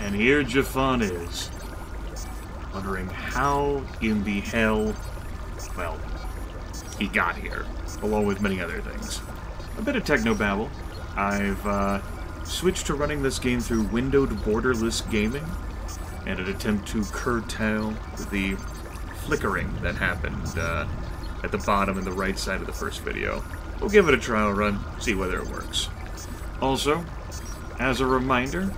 And here Jafan is, wondering how in the hell, well, he got here, along with many other things. A bit of technobabble. I've switched to running this game through windowed borderless gaming, and an attempt to curtail the flickering that happened at the bottom and the right side of the first video. We'll give it a trial run, see whether it works. Also, as a reminder,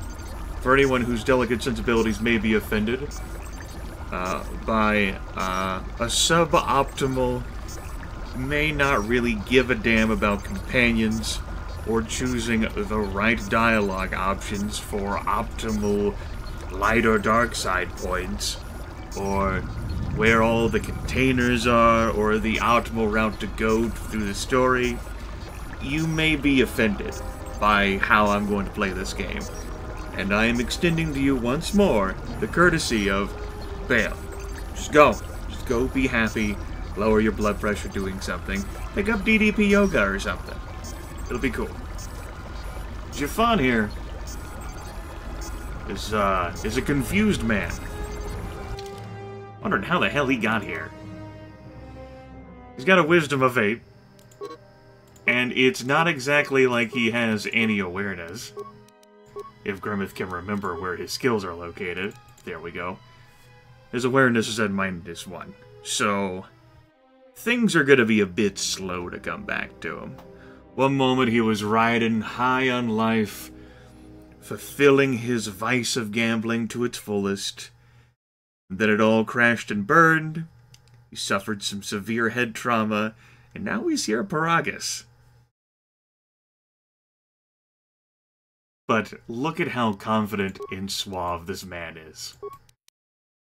for anyone whose delicate sensibilities may be offended by a suboptimal, may not really give a damn about companions, or choosing the right dialogue options for optimal light or dark side points, or where all the containers are, or the optimal route to go through the story, you may be offended by how I'm going to play this game. And I am extending to you once more the courtesy of, bail. Just go. Just go, be happy, lower your blood pressure doing something, pick up DDP yoga or something. It'll be cool. Jafan here is a confused man. Wondering how the hell he got here. He's got a wisdom of 8. And it's not exactly like he has any awareness. If Grimith can remember where his skills are located. There we go. His awareness is at -1. So, things are gonna be a bit slow to come back to him. One moment he was riding high on life, fulfilling his vice of gambling to its fullest. Then it all crashed and burned. He suffered some severe head trauma, and now he's here at Peragus. But look at how confident and suave this man is.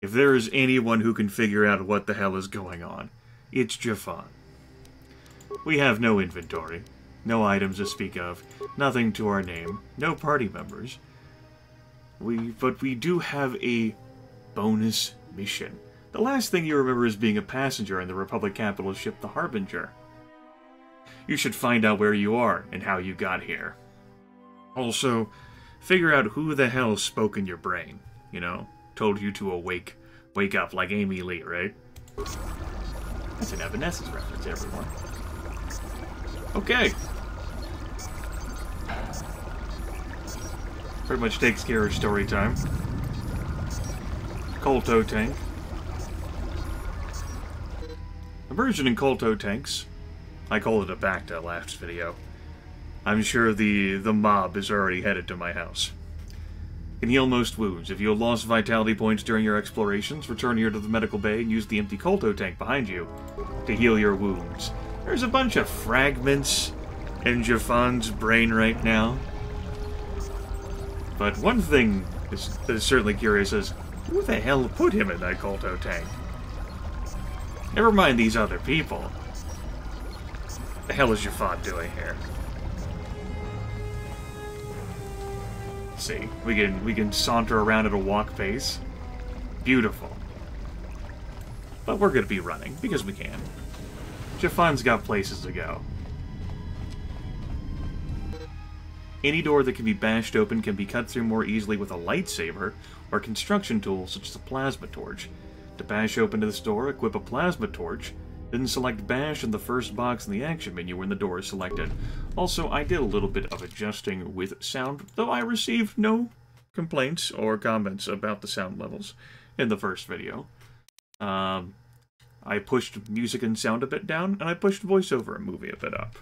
If there is anyone who can figure out what the hell is going on, it's Jafan. We have no inventory, no items to speak of, nothing to our name, no party members. But we do have a bonus mission. The last thing you remember is being a passenger in the Republic capital ship the Harbinger. You should find out where you are and how you got here. Also, figure out who the hell spoke in your brain. You know, told you to wake up like Amy Lee, right? That's an Evanescence reference, everyone. Okay. Pretty much takes care of story time. Kolto tank. Immersion in Kolto tanks. I called it a Bacta last video. I'm sure the mob is already headed to my house. Can heal most wounds. If you have lost vitality points during your explorations, return here to the medical bay and use the empty Kolto tank behind you to heal your wounds. There's a bunch of fragments in Jafan's brain right now. But one thing that is certainly curious is, who the hell put him in that Kolto tank? Never mind these other people. What the hell is Jafan doing here? Let's see, we can saunter around at a walk pace. Beautiful. But we're gonna be running, because we can. Jafan's got places to go. Any door that can be bashed open can be cut through more easily with a lightsaber or construction tools such as a plasma torch. To bash open this door, equip a plasma torch, then select bash in the first box in the action menu when the door is selected. Also, I did a little bit of adjusting with sound, though I received no complaints or comments about the sound levels in the first video. I pushed music and sound a bit down, and I pushed voiceover and movie a bit up.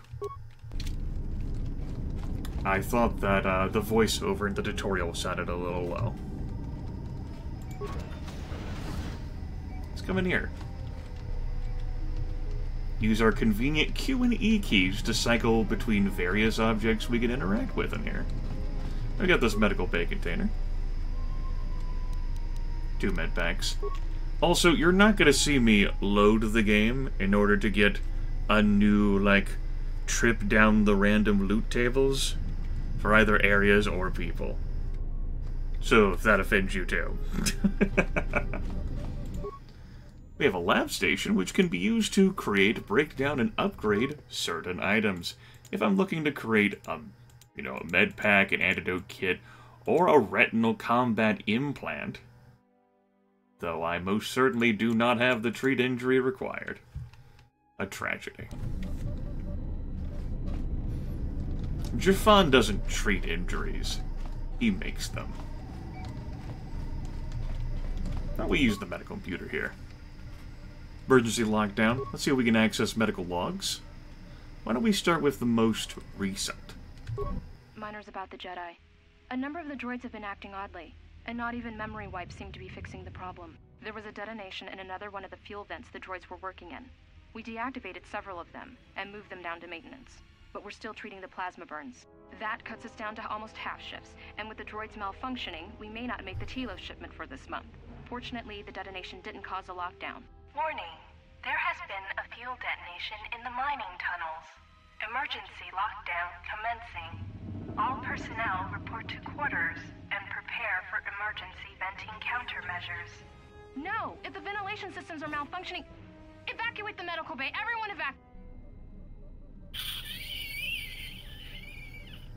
I thought that the voiceover in the tutorial sounded a little low. Let's come in here. Use our convenient Q and E keys to cycle between various objects we can interact with in here. I got this medical bay container. 2 med packs. Also, you're not going to see me load the game in order to get a new, like, trip down the random loot tables for either areas or people. So, if that offends you too. We have a lab station which can be used to create, break down, and upgrade certain items. If I'm looking to create, a med pack, an antidote kit, Or a retinal combat implant. Though I most certainly do not have the treat injury required. A tragedy. Jafan doesn't treat injuries. He makes them. Now we use the medical computer here. Emergency lockdown. Let's see if we can access medical logs. Why don't we start with the most recent? Miners about the Jedi. A number of the droids have been acting oddly, and not even memory wipes seem to be fixing the problem. There was a detonation in another one of the fuel vents the droids were working in. We deactivated several of them, and moved them down to maintenance. But we're still treating the plasma burns. That cuts us down to almost half shifts, and with the droids malfunctioning, we may not make the Tilo shipment for this month. Fortunately, the detonation didn't cause a lockdown. Warning. There has been a fuel detonation in the mining tunnels. Emergency lockdown commencing. All personnel report to quarters and prepare for emergency venting countermeasures. No! If the ventilation systems are malfunctioning, evacuate the medical bay! Everyone evacuate!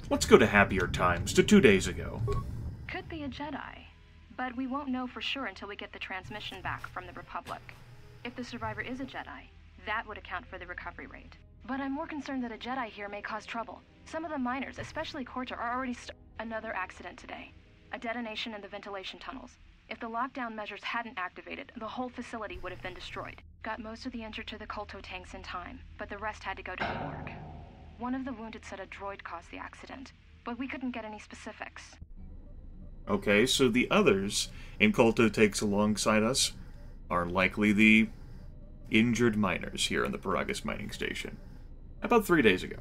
Let's go to happier times, to 2 days ago. Could be a Jedi, but we won't know for sure until we get the transmission back from the Republic. If the survivor is a Jedi, that would account for the recovery rate. But I'm more concerned that a Jedi here may cause trouble. Some of the miners, especially KOTOR, are already another accident today. A detonation in the ventilation tunnels. If the lockdown measures hadn't activated, the whole facility would have been destroyed. Got most of the injured to the kolto tanks in time, but the rest had to go to the morgue. One of the wounded said a droid caused the accident, but we couldn't get any specifics. Okay, so the others in kolto tanks alongside us are likely the injured miners here on the Peragus mining station. About 3 days ago.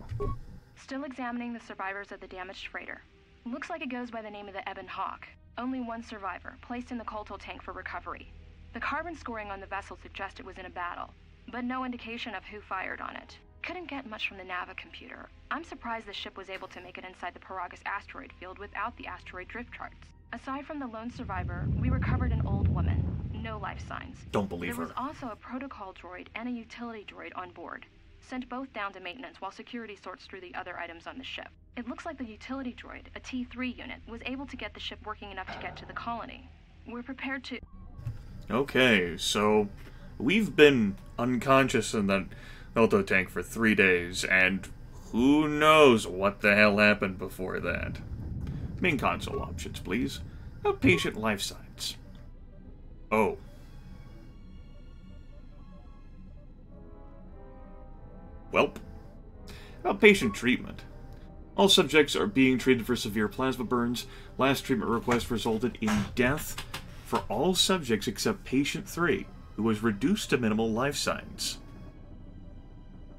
Still examining the survivors of the damaged freighter. Looks like it goes by the name of the Ebon Hawk. Only one survivor, placed in the kolto tank for recovery. The carbon scoring on the vessel suggests it was in a battle, but no indication of who fired on it. Couldn't get much from the Nava computer. I'm surprised the ship was able to make it inside the Peragus asteroid field without the asteroid drift charts. Aside from the lone survivor, we recovered an old woman. No life signs. Don't believe her. There was also a protocol droid and a utility droid on board. Sent both down to maintenance while security sorts through the other items on the ship. It looks like the utility droid, a T3 unit, was able to get the ship working enough to get to the colony. We're prepared to... Okay, so we've been unconscious in that kolto tank for 3 days, and who knows what the hell happened before that. Main console options, please. Outpatient life signs. Oh. Welp. Outpatient treatment. All subjects are being treated for severe plasma burns. Last treatment request resulted in death for all subjects except patient 3, who was reduced to minimal life signs.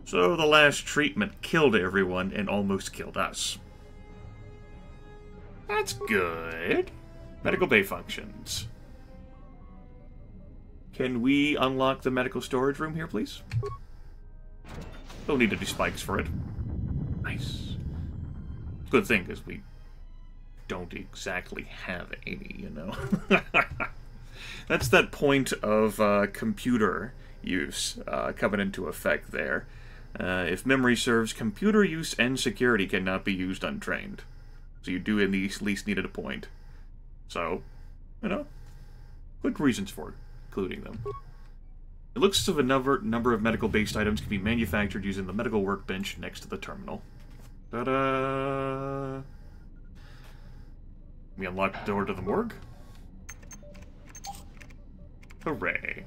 So the last treatment killed everyone and almost killed us. That's good. Medical bay functions. Can we unlock the medical storage room here, please? Don't need to do spikes for it. Nice. Good thing, because we don't exactly have any, you know? That's that point of computer use coming into effect there. If memory serves, computer use and security cannot be used untrained. So you do at least need at a point. So, you know, good reasons for including them. It looks as if a number of medical-based items can be manufactured using the medical workbench next to the terminal. Ta-da! We unlock the door to the morgue. Hooray.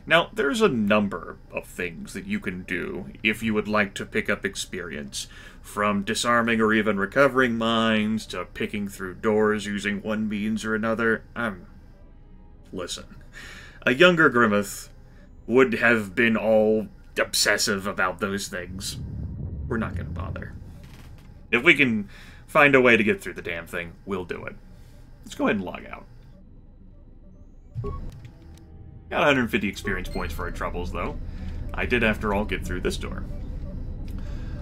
Now, there's a number of things that you can do if you would like to pick up experience, from disarming or even recovering mines, to picking through doors using one means or another. Listen, a younger Grimith would have been all obsessive about those things. We're not going to bother. If we can find a way to get through the damn thing, we'll do it. Let's go ahead and log out. Got 150 experience points for our troubles, though. I did, after all, get through this door.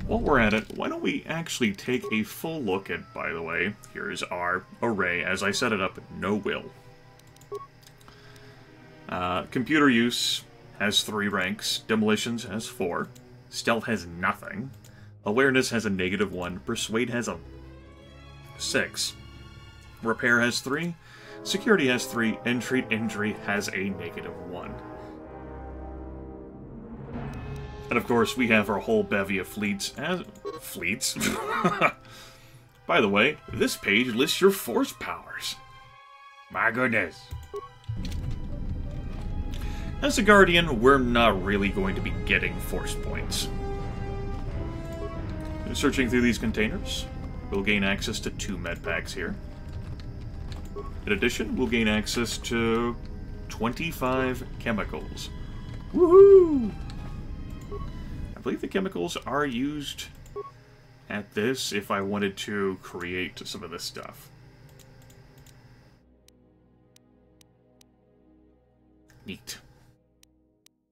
While we're at it, why don't we actually take a full look at, by the way, here's our array as I set it up, no will. Computer use has 3 ranks, demolitions has 4, stealth has nothing, awareness has a -1, persuade has a 6, Repair has 3, Security has 3, and Treat Injury has a -1. And of course, we have our whole bevy of fleets as... Fleets? By the way, this page lists your force powers. My goodness. As a Guardian, we're not really going to be getting force points. Searching through these containers, we'll gain access to 2 med packs here. In addition, we'll gain access to 25 chemicals. Woohoo! I believe the chemicals are used at this if I wanted to create some of this stuff. Neat.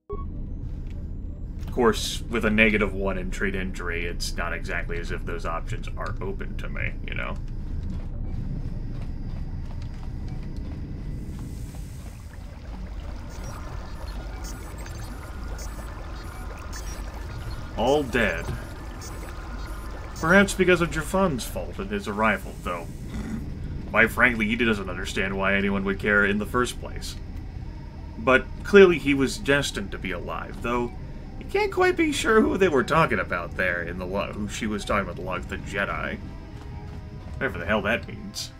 Of course, with a -1 in Treat Injury, it's not exactly as if those options are open to me, you know? All dead. Perhaps because of Jafan's fault in his arrival, though. Quite frankly, he doesn't understand why anyone would care in the first place. But clearly he was destined to be alive, though you can't quite be sure who they were talking about there in the log. Who she was talking about the log, the Jedi. Whatever the hell that means.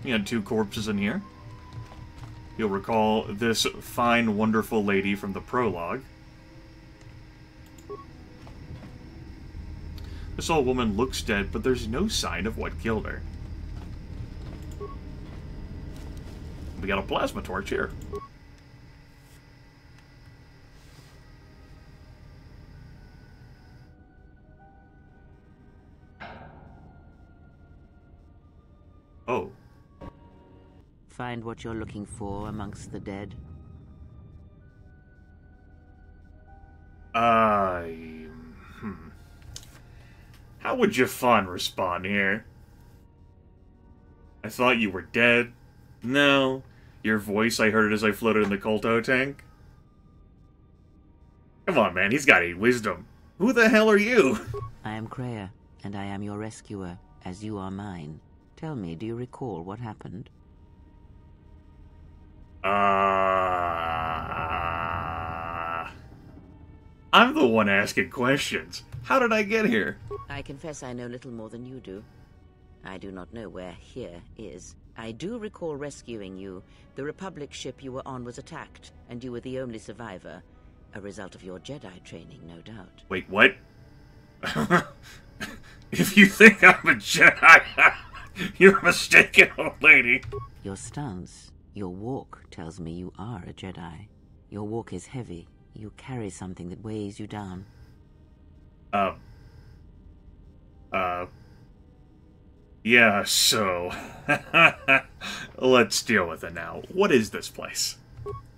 You had 2 corpses in here. You'll recall this fine, wonderful lady from the prologue. This old woman looks dead, but there's no sign of what killed her. We got a plasma torch here. Oh. Find what you're looking for amongst the dead? How would Jafan respond here? I thought you were dead. No. Your voice, I heard it as I floated in the Kolto tank. Come on, man, he's got 8 wisdom. Who the hell are you? I am Kreia, and I am your rescuer, as you are mine. Tell me, do you recall what happened? I'm the one asking questions. How did I get here? I confess I know little more than you do. I do not know where here is. I do recall rescuing you. The Republic ship you were on was attacked, and you were the only survivor. A result of your Jedi training, no doubt. Wait, what? If you think I'm a Jedi, you're mistaken, old lady. Your stance, your walk tells me you are a Jedi. Your walk is heavy. You carry something that weighs you down. Yeah, so... Let's deal with it now. What is this place?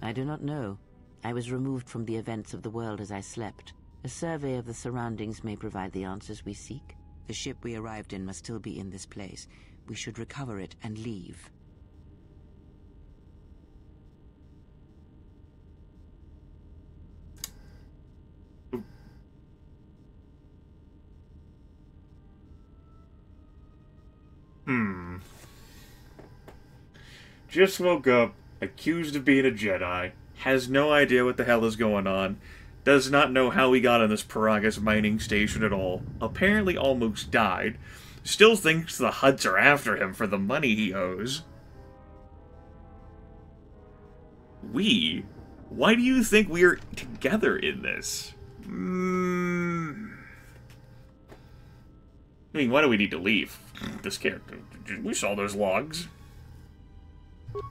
I do not know. I was removed from the events of the world as I slept. A survey of the surroundings may provide the answers we seek. The ship we arrived in must still be in this place. We should recover it and leave. Just woke up, accused of being a Jedi, has no idea what the hell is going on, does not know how he got on this Peragus mining station at all, apparently almost died, still thinks the Hutts are after him for the money he owes. We? Why do you think we're together in this? I mean, why do we need to leave? This character. We saw those logs.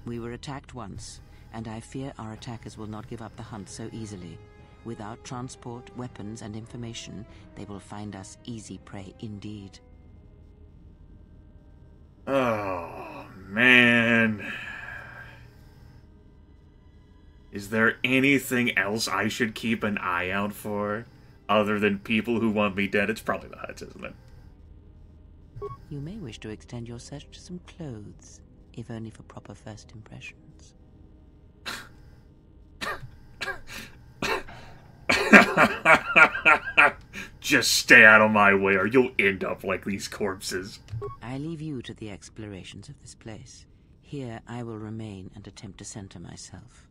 We were attacked once, and I fear our attackers will not give up the hunt so easily. Without transport, weapons, and information, they will find us easy prey indeed. Oh, man. Is there anything else I should keep an eye out for? Other than people who want me dead? It's probably the Hutts, isn't it? You may wish to extend your search to some clothes, if only for proper first impressions. Just stay out of my way or you'll end up like these corpses. I leave you to the explorations of this place. Here I will remain and attempt to center myself.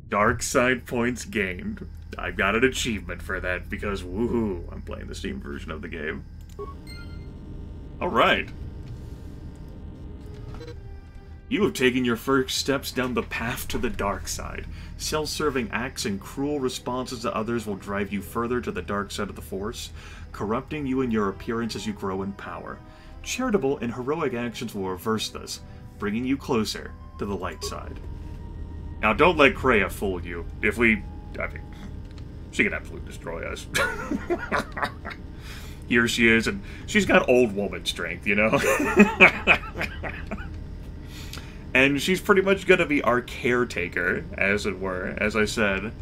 Dark side points gained. I've got an achievement for that because, woohoo, I'm playing the Steam version of the game. Alright. You have taken your first steps down the path to the dark side. Self-serving acts and cruel responses to others will drive you further to the dark side of the Force, corrupting you and your appearance as you grow in power. Charitable and heroic actions will reverse this, bringing you closer to the light side. Now, don't let Kreia fool you. I mean, she can absolutely destroy us. Here she is, and she's got old woman strength, you know? And she's pretty much gonna be our caretaker, as it were. As I said,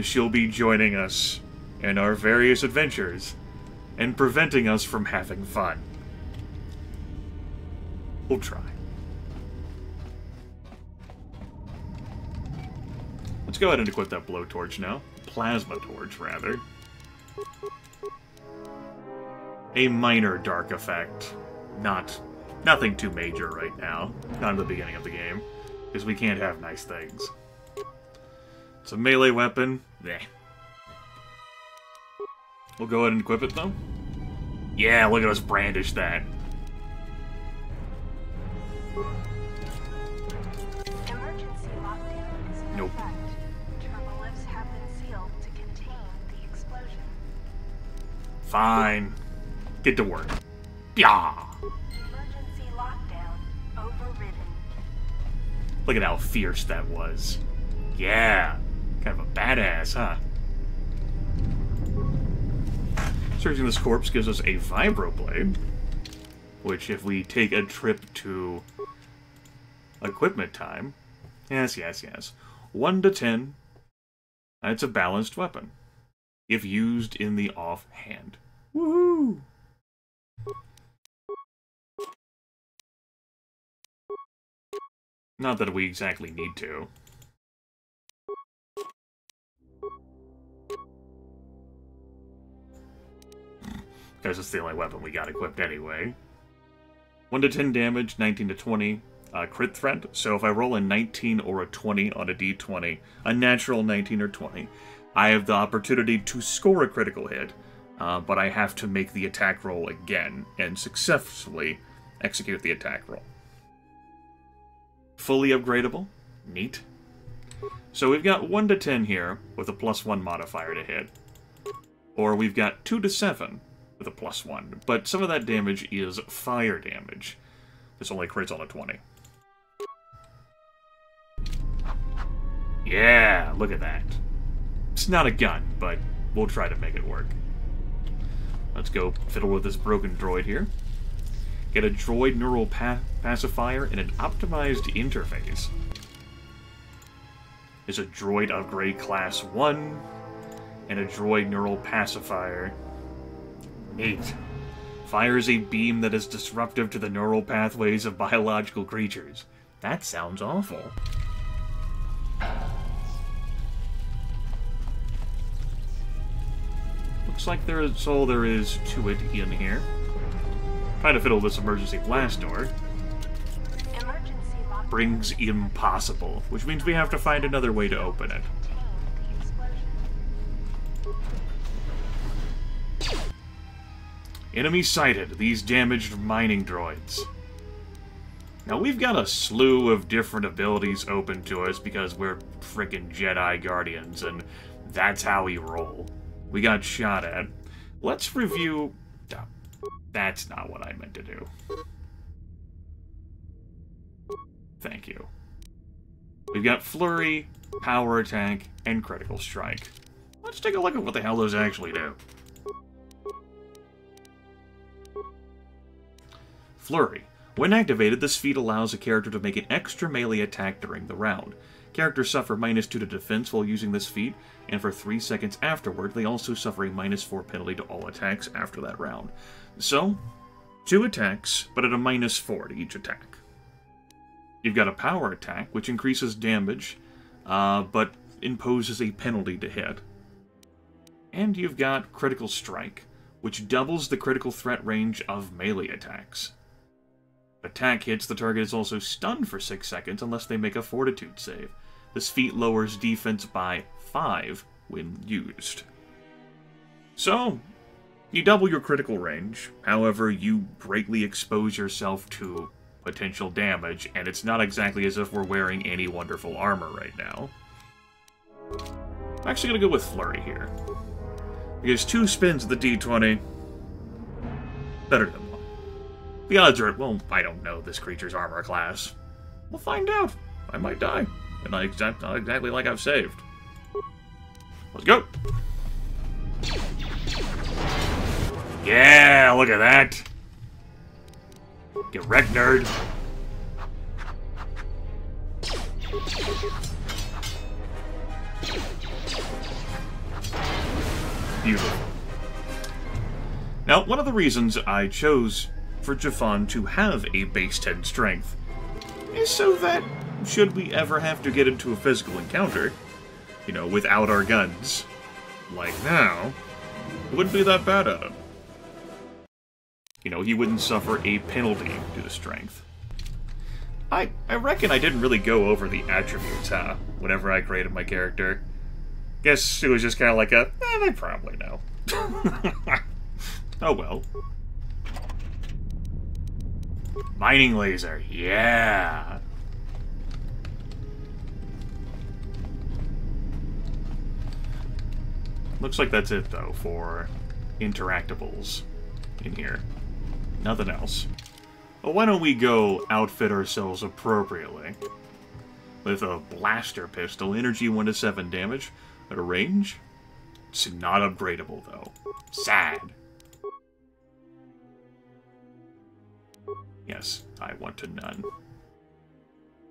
she'll be joining us in our various adventures, and preventing us from having fun. We'll try. Let's go ahead and equip that blowtorch now. Plasma torch, rather. A minor dark effect. Nothing too major right now. Not in the beginning of the game. Because we can't have nice things. It's a melee weapon. Bleh. We'll go ahead and equip it, though. Yeah, look at us brandish that. Emergency lockdown is in Nope. effect. Turbolifts have been sealed to contain the explosion. Fine. Get to work. Yeah. Emergency lockdown overridden. Look at how fierce that was. Yeah. Kind of a badass, huh? Searching this corpse gives us a vibroblade, which if we take a trip to equipment time, yes, 1 to 10, it's a balanced weapon, if used in the offhand. Woohoo! Not that we exactly need to. Because it's the only weapon we got equipped anyway. 1 to 10 damage, 19 to 20. Crit threat, so if I roll a 19 or a 20 on a d20, a natural 19 or 20, I have the opportunity to score a critical hit, but I have to make the attack roll again and successfully execute the attack roll. Fully upgradable. Neat. So we've got 1 to 10 here with a +1 modifier to hit. Or we've got 2 to 7 with a +1, but some of that damage is fire damage. This only crits on a 20. Yeah, look at that. It's not a gun, but we'll try to make it work. Let's go fiddle with this broken droid here. Get a droid neural pacifier and an optimized interface. There's a droid upgrade class 1 and a droid neural pacifier. Neat. Fires a beam that is disruptive to the neural pathways of biological creatures. That sounds awful. Looks like that's all there is to it in here. Trying to fiddle this emergency blast door. Emergency lockdown Brings impossible, which means we have to find another way to open it. contained the explosion. Enemy sighted, these damaged mining droids. Now we've got a slew of different abilities open to us because we're frickin' Jedi Guardians, and that's how we roll. We got shot at. Let's review... That's not what I meant to do. Thank you. We've got Flurry, Power Attack, and Critical Strike. Let's take a look at what the hell those actually do. Flurry. When activated, this feat allows a character to make an extra melee attack during the round. Characters suffer -2 to defense while using this feat, and for 3 seconds afterward, they also suffer a -4 penalty to all attacks after that round. So, 2 attacks, but at a -4 to each attack. You've got a power attack, which increases damage, but imposes a penalty to hit. And you've got Critical Strike, which doubles the critical threat range of melee attacks. Attack hits, the target is also stunned for 6 seconds unless they make a Fortitude save. This feat lowers defense by 5 when used. So, you double your critical range, however, you greatly expose yourself to potential damage, and it's not exactly as if we're wearing any wonderful armor right now. I'm actually going to go with Flurry here. Because 2 spins of the D20, better than 1. The odds are, well, I don't know this creature's armor class. We'll find out. I might die. And not exactly like I've saved. Let's go! Yeah, look at that! Get wrecked, nerd! Beautiful. Now, one of the reasons I chose for Jafan to have a base 10 strength is so that, should we ever have to get into a physical encounter, you know, without our guns, like now, it wouldn't be that bad at him. You know, he wouldn't suffer a penalty due to strength. I reckon I didn't really go over the attributes, huh, whenever I created my character. Guess it was just kind of like a, they probably know. Oh well. Mining laser, yeah! Looks like that's it, though, for interactables in here. Nothing else. Well, why don't we go outfit ourselves appropriately? With a blaster pistol, energy 1 to 7 damage, at a range. It's not upgradable, though. Sad. Yes, I want to none.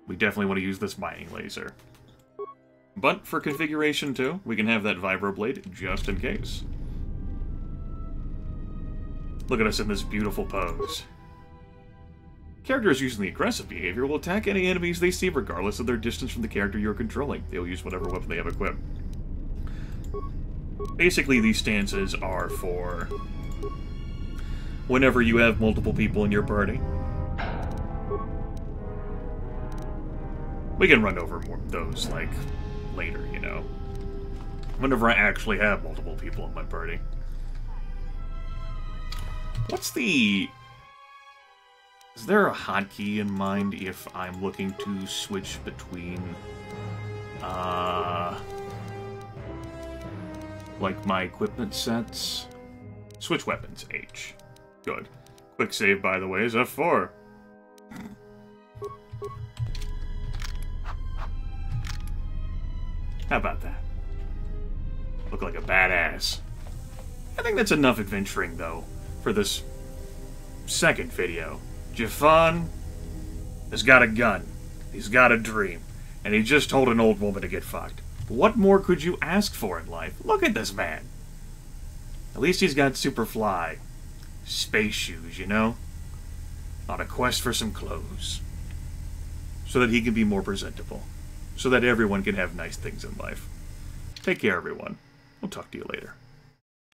We definitely want to use this mining laser. But for configuration 2, we can have that vibroblade just in case. Look at us in this beautiful pose. Characters using the aggressive behavior will attack any enemies they see regardless of their distance from the character you're controlling. They'll use whatever weapon they have equipped. Basically, these stances are for whenever you have multiple people in your party. We can run over more of those, like, later, you know. Whenever I actually have multiple people in my party. What's the... Is there a hotkey in mind if I'm looking to switch between... like my equipment sets? Switch weapons, H. Good. Quick save, by the way, is F4. How about that? Look like a badass. I think that's enough adventuring, though, for this second video. Jafan has got a gun, he's got a dream, and he just told an old woman to get fucked. What more could you ask for in life? Look at this man. At least he's got Superfly space shoes, you know? On a quest for some clothes. So that he can be more presentable. So that everyone can have nice things in life. Take care, everyone. We'll talk to you later.